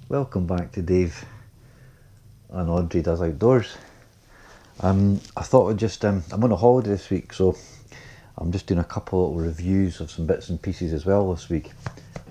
Welcome back to Dave and Audrey Does Outdoors. I thought I'd just, I'm on a holiday this week, so I'm just doing a couple of reviews of some bits and pieces as well this week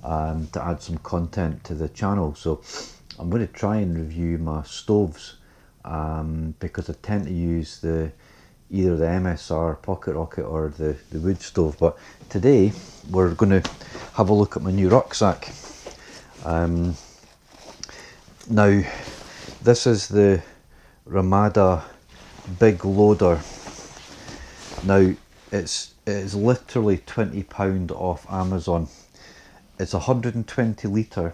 to add some content to the channel. So I'm going to try and review my stoves because I tend to use either the MSR Pocket Rocket or the wood stove. But today we're going to have a look at my new rucksack. Now, this is the Ramada Big Loader. Now, it is literally £20 off Amazon. It's 120 litre,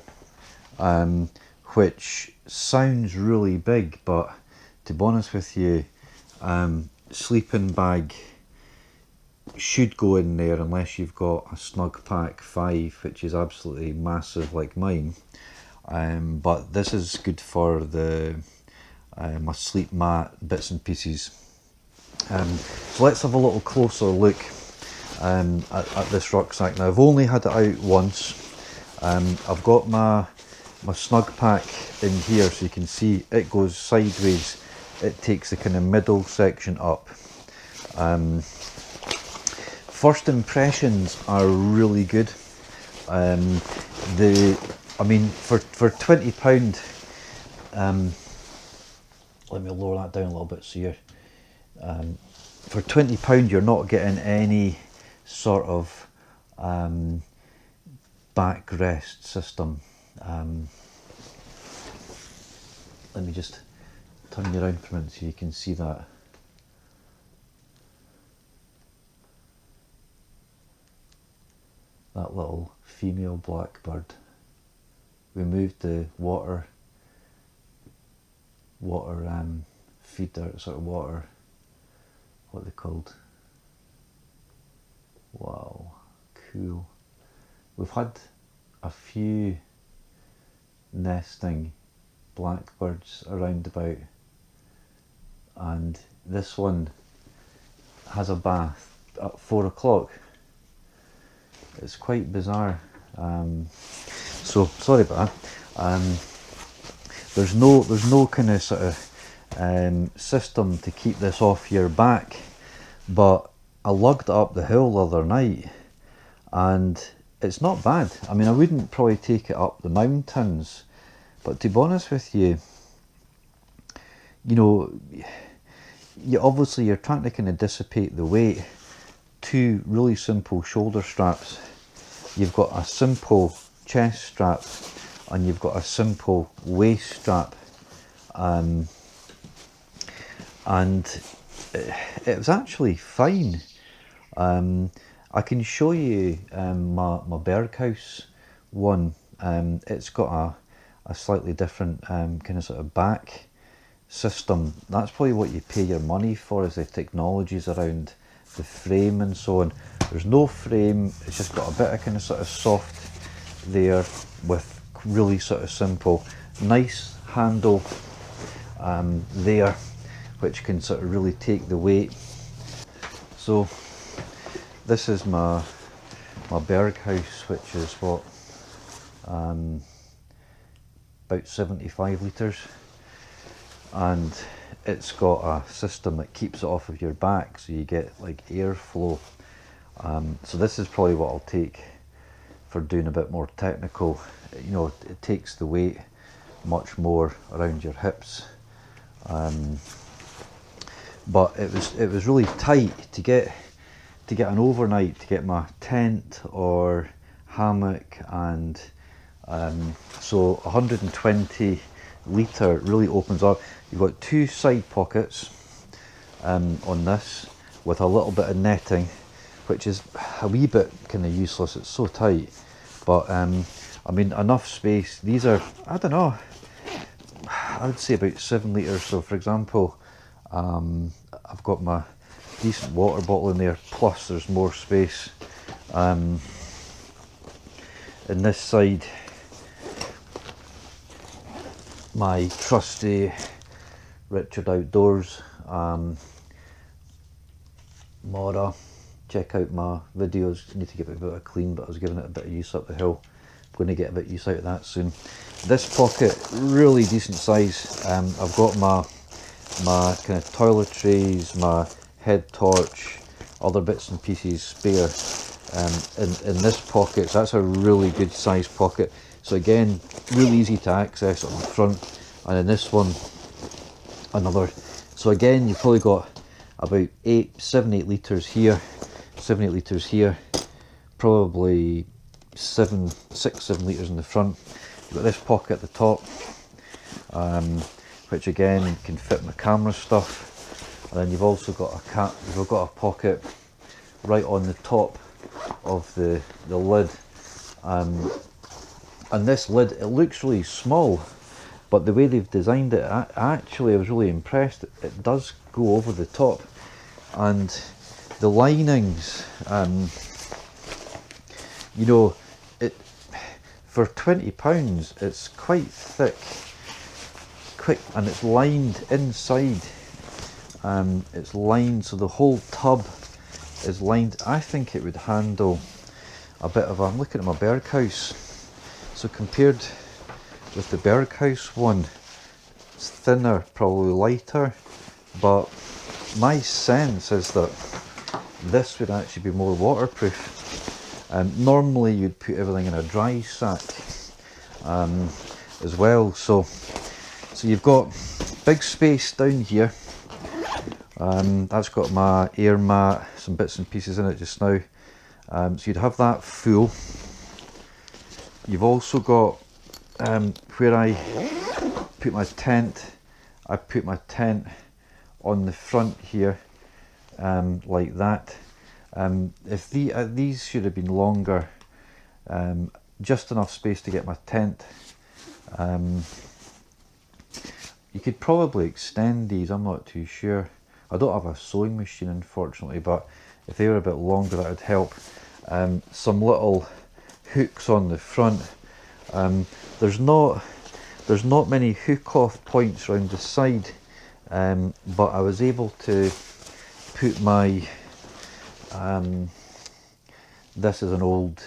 which sounds really big, but to be honest with you, sleeping bag should go in there unless you've got a Snug Pack 5, which is absolutely massive like mine. But this is good for my sleep mat bits and pieces. So let's have a little closer look at this rucksack. Now, I've only had it out once. I've got my Snug Pack in here, so you can see it goes sideways. It takes the kind of middle section up. First impressions are really good. I mean, for £20, let me lower that down a little bit so you're, for £20 you're not getting any sort of backrest system. Let me just turn you around for a minute so you can see that. That little female blackbird. We moved the water feeder, sort of water, what are they called? Wow, cool. We've had a few nesting blackbirds around about, and this one has a bath at 4 o'clock. It's quite bizarre. So sorry about that. There's no kind of sort of system to keep this off your back, but I lugged it up the hill the other night and it's not bad. I mean, I wouldn't probably take it up the mountains, but to be honest with you, you know, obviously you're trying to kind of dissipate the weight. Two really simple shoulder straps. You've got a simple chest strap and you've got a simple waist strap, and it was actually fine. I can show you my Berghaus one. It's got a slightly different kind of sort of back system. That's probably what you pay your money for, is the technologies around the frame and so on. There's no frame, it's just got a bit of kind of sort of soft there with really sort of simple, nice handle there, which can sort of really take the weight. So this is my Berghaus, which is what, about 75 litres, and it's got a system that keeps it off of your back, so you get like airflow. So this is probably what I'll take for doing a bit more technical. You know, it takes the weight much more around your hips. But it was really tight to get an overnight, to get my tent or hammock, and so 120 litre really opens up. You've got two side pockets on this with a little bit of netting, which is a wee bit kind of useless, it's so tight, but I mean, enough space. These are, I don't know, I would say about 7 litres. So for example, I've got my decent water bottle in there, plus there's more space. In this side, my trusty Richard Outdoors Mora. Check out my videos. Need to give it a bit of a clean, but I was giving it a bit of use up the hill. going to get a bit use out of that soon. This pocket, really decent size. I've got my kind of toiletries, my head torch, other bits and pieces spare in this pocket. So that's a really good size pocket. So again, really easy to access on the front, and in this one, another. So again, you've probably got about 7-8 litres here, 7-8 litres here, probably 6-7 litres in the front. You've got this pocket at the top, which again can fit my camera stuff, and then you've also got a pocket right on the top of the lid, and this lid, it looks really small, but the way they've designed it, I was really impressed. It does go over the top, and the linings, you know, for £20 it's quite thick, and it's lined inside. It's lined, so the whole tub is lined. I think it would handle a bit of I'm looking at my Berghaus, so compared with the Berghaus one, it's thinner, probably lighter, but my sense is that this would actually be more waterproof. Normally you'd put everything in a dry sack as well, so you've got big space down here. That's got my air mat, some bits and pieces in it just now, so you'd have that full. You've also got where I put my tent, I put my tent on the front here, like that. If these should have been longer, just enough space to get my tent. You could probably extend these, I'm not too sure. I don't have a sewing machine, unfortunately, but if they were a bit longer, that would help. Some little hooks on the front. There's not many hook off points around the side, but I was able to put my this is an old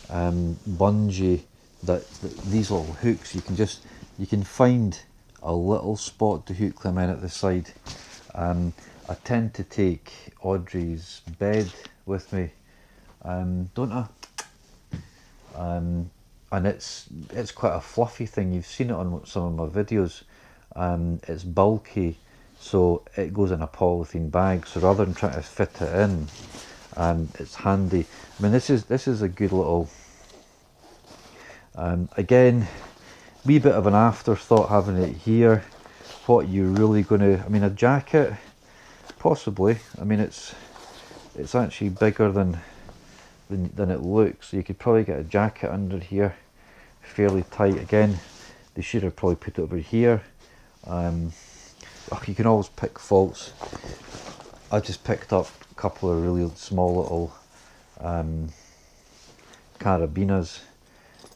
bungee that these little hooks, you can find a little spot to hook them in at the side. I tend to take Audrey's bed with me, don't I? And it's quite a fluffy thing. You've seen it on some of my videos. It's bulky, so it goes in a polythene bag. So rather than trying to fit it in, it's handy. I mean, this is a good little. Again, wee bit of an afterthought having it here. What you're really going to, I mean, a jacket, possibly. I mean, it's actually bigger than it looks. So you could probably get a jacket under here, fairly tight. Again, they should have probably put it over here. You can always pick faults. I just picked up a couple of really small little Carabiners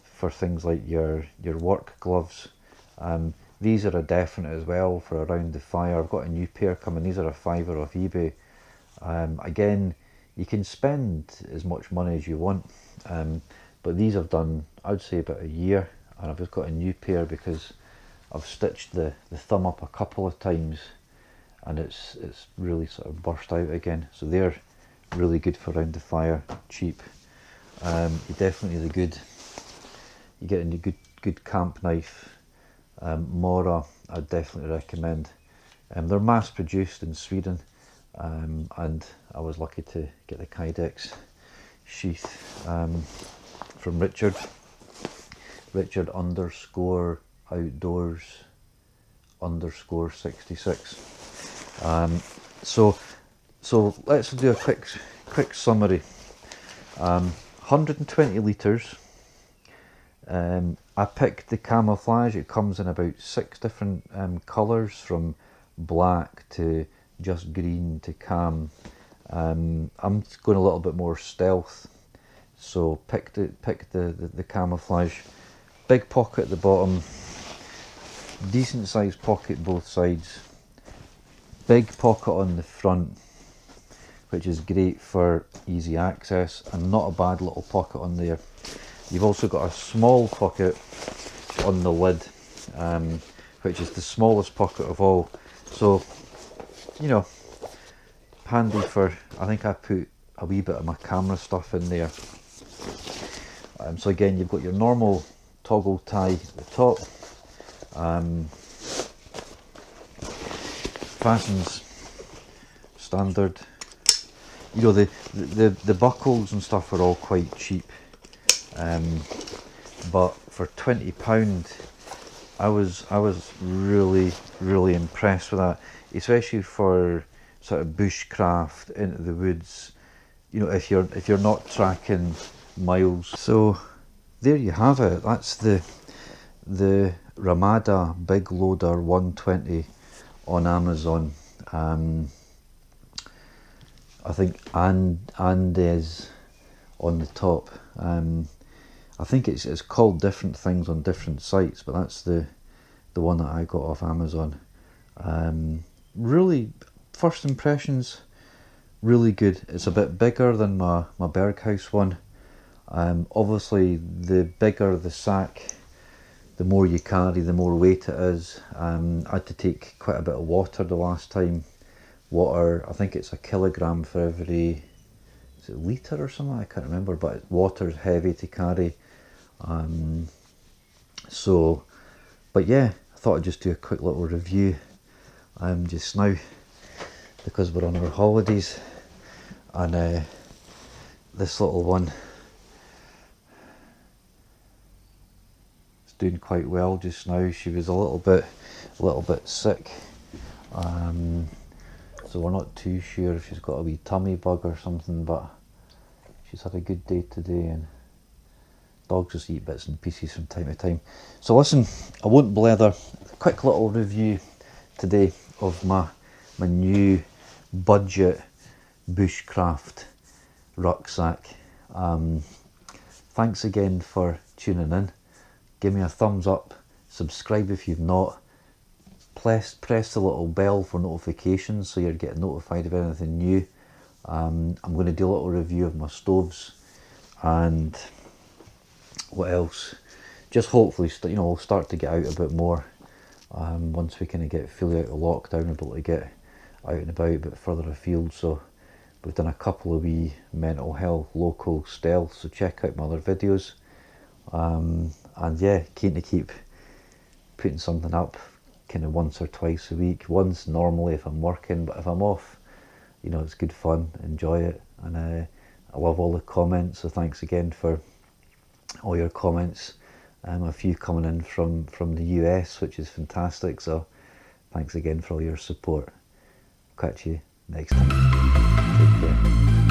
for things like your work gloves. These are a definite as well for around the fire. I've got a new pair coming. These are a £5 off eBay. Again, you can spend as much money as you want, but these I've done, I'd say, about a year, and I've just got a new pair because I've stitched the thumb up a couple of times and it's really sort of burst out again. So they're really good for around the fire, cheap. You definitely you get a good camp knife. Mora, I'd definitely recommend. They're mass produced in Sweden, and I was lucky to get the Kydex sheath from Richard _ outdoors _ 66. So let's do a quick summary. 120 litres. I picked the camouflage. It comes in about 6 different colours, from black to just green to cam. I'm going a little bit more stealth, so picked the camouflage. Big pocket at the bottom, decent sized pocket both sides, big pocket on the front, which is great for easy access, and not a bad little pocket on there. You've also got a small pocket on the lid, which is the smallest pocket of all. So, you know, handy for, I think I put a wee bit of my camera stuff in there. So again, you've got your normal toggle tie at the top. Fastens standard. You know, the buckles and stuff are all quite cheap, but for £20 I was really impressed with that, especially for sort of bushcraft into the woods, you know, if you're not tracking miles. So there you have it. That's the Ramada Big Loader 120 on Amazon. I think Andes on the top. I think it's called different things on different sites, but that's the one that I got off Amazon. Really, first impressions, really good. It's a bit bigger than my Berghaus one. Obviously, the bigger the sack, the more you carry, the more weight it is. I had to take quite a bit of water the last time. Water, I think it's a kilogram for every, is it litre or something? I can't remember, but water's heavy to carry. But yeah, I thought I'd just do a quick little review just now, because we're on our holidays, and this little one is doing quite well just now. She was a little bit sick, so we're not too sure if she's got a wee tummy bug or something, but she's had a good day today, and dogs just eat bits and pieces from time to time. So listen, I won't blather. A quick little review today of my new budget bushcraft rucksack. Thanks again for tuning in. Give me a thumbs up, subscribe if you've not. Press the little bell for notifications so you're getting notified of anything new. I'm going to do a little review of my stoves, and what else? Just hopefully, we'll start to get out a bit more once we kind of get fully out of lockdown, able to get out and about a bit further afield. So we've done a couple of wee mental health local stealth, so check out my other videos. And yeah, keen to keep putting something up kind of once or twice a week. Once normally if I'm working, but if I'm off, you know, it's good fun, enjoy it. And I love all the comments, so thanks again for all your comments. A few coming in from the US, which is fantastic, so thanks again for all your support. Catch you next time. Take care.